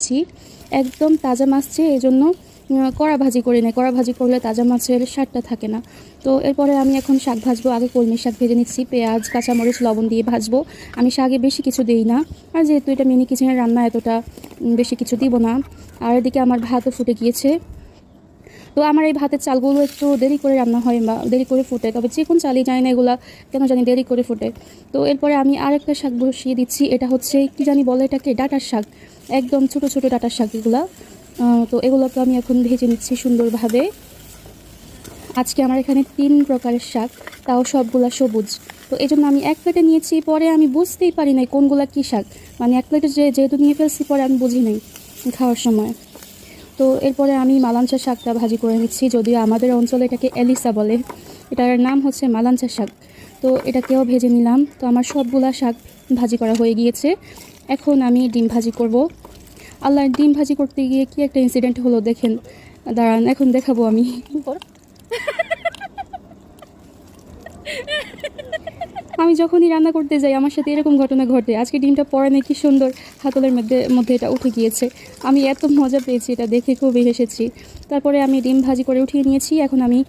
নিচ্ছি। একদম তাজা মাছ চেয়ে এই জন্য কড়া ভাজি করে নেয়, কড়া ভাজি করলে তাজা মাছের স্বাদটা থাকে না। তো এরপরে আমি এখন শাক ভাজবো। আগে কলমি শাক ভেজে নিচ্ছি, পেঁয়াজ কাঁচামরিচ লবণ দিয়ে ভাজবো। আমি শাকে বেশি কিছু দিই না, আর যেহেতু এটা মিনি কিচেনের রান্না এতটা বেশি কিছু দিব না। আর এদিকে আমার ভাতও ফুটে গিয়েছে। তো আমার এই ভাতের চালগুলো একটু দেরি করে রান্না হয় বা দেরি করে ফুটে, তবে চিকন চালই জানি না এগুলা কেন জানি দেরি করে ফুটে। তো এরপরে আমি আরেকটা শাক বসিয়ে দিচ্ছি। এটা হচ্ছে কি জানি বলে এটাকে, ডাঁটার শাক, একদম ছোট ছোট ডাঁটার শাক এগুলা। তো এগুলোকে আমি এখন ভেজে নিচ্ছি সুন্দরভাবে। আজকে আমার এখানে 3 প্রকারের শাক, তাও সবগুলা সবুজ। তো এই জন্য আমি এক প্লেটে নিয়েছি, পরে আমি বুঝতেই পারি নাই কোনগুলা কী শাক। মানে এক প্লেটে যেহেতু নিয়ে ফেলছি, পরে আমি বুঝি নাই খাওয়ার সময়। তো এরপরে আমি মালাঞ্চা শাকটা ভাজি করে নিচ্ছি, যদিও আমাদের অঞ্চলে এটাকে এলিসা বলে, এটার নাম হচ্ছে মালাঞ্চা শাক। তো এটাকেও ভেজে নিলাম। তো আমার সবগুলা শাক ভাজি করা হয়ে গিয়েছে। এখন আমি ডিম ভাজি করব। আল্লাহর, ডিম ভাজি করতে গিয়ে কি একটা ইনসিডেন্ট হলো দেখেন, দাঁড়ান এখন দেখাবো আমি। আমি যখনই রান্না করতে যাই আমার সাথে এরকম ঘটনা ঘটে। আজকে ডিমটা পরে নাকি সুন্দর হাতলের মধ্যে এটা উঠে গিয়েছে। আমি এত মজা পেয়েছি, এটা দেখে খুবই হেসেছি। তারপরে আমি ডিম ভাজি করে উঠিয়ে নিয়েছি। এখন আমি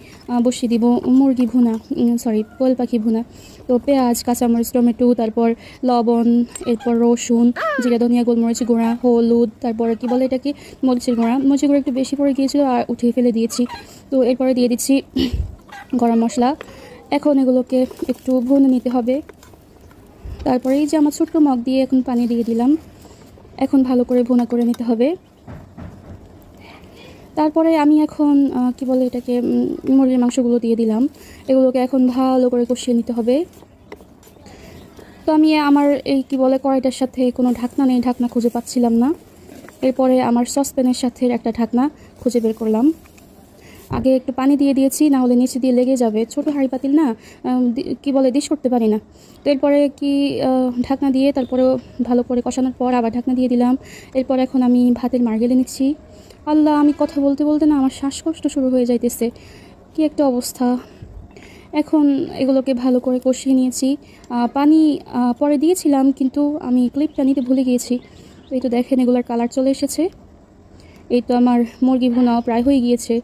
বসিয়ে দিব মুরগি ভুনা, কোয়েল পাখি ভুনা। তো পেঁয়াজ কাঁচামরিচ টমেটো, তারপর লবণ, এরপর রসুন, জিরা ধনিয়া গোলমরিচ গুঁড়া, হলুদ, তারপর কি বলে এটাকে, মরিচের গুঁড়া একটু বেশি পড়ে গিয়েছিল আর উঠিয়ে ফেলে দিয়েছি। তো এরপরে দিয়ে দিচ্ছি গরম মশলা। এখন এগুলোকে একটু ভুনে নিতে হবে। তারপরে এই যে আমার ছোট্ট মগ দিয়ে এখন পানি দিয়ে দিলাম। এখন ভালো করে ভুনা করে নিতে হবে। তারপরে আমি এখন কি বলে এটাকে, মুরগির মাংসগুলো দিয়ে দিলাম। এগুলোকে এখন ভালো করে কষিয়ে নিতে হবে। তো আমি আমার এই কি বলে কড়াইটার সাথে কোনো ঢাকনা নেই, ঢাকনা খুঁজে পাচ্ছিলাম না। এরপরে আমার সসপ্যানের সাথে একটা ঢাকনা খুঁজে বের করলাম। আগে একটু পানি দিয়ে দিয়েছি, না হলে নিচে দিয়ে লেগে যাবে। ছোটো হাঁড়ি পাতিল না, কি বলে ডিশ করতে পারি না। তো এরপরে কি ঢাকনা দিয়ে তারপরে ভালো করে কষানোর পর আবার ঢাকনা দিয়ে দিলাম। এরপর এখন আমি ভাতের মার গেলে নিচ্ছি। আল্লাহ, আমি কথা বলতে বলতে না আমার শ্বাসকষ্ট শুরু হয়ে যাইতেছে, কি একটা অবস্থা। এখন এগুলোকে ভালো করে কষিয়ে নিয়েছি। পানি পরে দিয়েছিলাম, কিন্তু আমি ক্লিপটা নিতে ভুলে গিয়েছি। তো এই তো দেখেন এগুলোর কালার চলে এসেছে। এই তো আমার মুরগি ভুনাও প্রায় হয়ে গিয়েছে।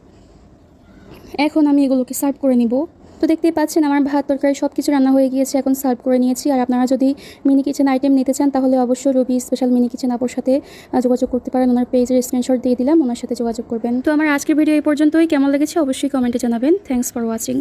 এখন আমি এগুলোকে সার্ভ করে নিব। তো দেখতেই পাচ্ছেন আমার ভাত তরকারি সব কিছু রান্না হয়ে গিয়েছে, এখন সার্ভ করে নিয়েছি। আর আপনারা যদি মিনি কিচেন আইটেম নিতে চান তাহলে অবশ্যই রবি স্পেশাল মিনি কিচেন আপুর সাথে যোগাযোগ করতে পারেন। ওনার পেজের স্ক্রিনশট দিয়ে দিলাম, ওনার সাথে যোগাযোগ করবেন। তো আমার আজকের ভিডিও এই পর্যন্তই। কেমন লেগেছে অবশ্যই কমেন্টে জানাবেন। Thanks for watching.